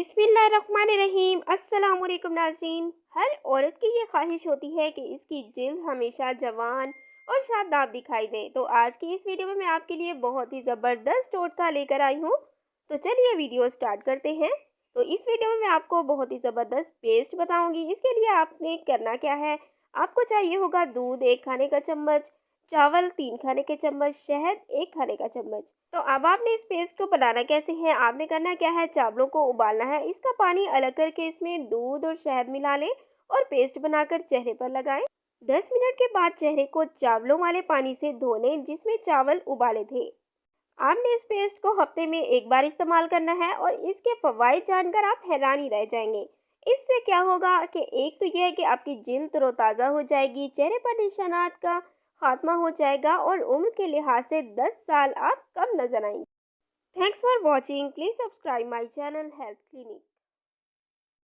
बिस्मिल्लाहिर्रहमानिर्रहीम। अस्सलाम वालेकुम नाज़रीन। हर औरत की ये ख्वाहिश होती है कि इसकी जिल्द हमेशा जवान और शादाब दिखाई दे। तो आज की इस वीडियो में मैं आपके लिए बहुत ही ज़बरदस्त टोटका लेकर आई हूँ। तो चलिए वीडियो स्टार्ट करते हैं। तो इस वीडियो में मैं आपको बहुत ही ज़बरदस्त पेस्ट बताऊंगी। इसके लिए आपने करना क्या है, आपको चाहिए होगा दूध 1 खाने का चम्मच, चावल 3 खाने के चम्मच, शहद 1 खाने का चम्मच। तो अब आपने इस पेस्ट को बनाना कैसे है, आपने करना क्या है, चावलों को उबालना है, इसका पानी अलग करके इसमें दूध और शहद मिला लें और पेस्ट बनाकर चेहरे पर लगाएं। 10 मिनट के बाद चेहरे को चावलों वाले पानी से धो लें जिसमें चावल उबाले थे। आपने इस पेस्ट को हफ्ते में 1 बार इस्तेमाल करना है और इसके फवाइद जानकर आप हैरान ही रह जाएंगे। इससे क्या होगा कि एक तो यह है कि आपकी जिल्द तरोताज़ा हो जाएगी, चेहरे पर निशानात का खात्मा हो जाएगा और उम्र के लिहाज से 10 साल आप कम नजर आएंगे। Thanks for watching. Please subscribe my channel health clinic.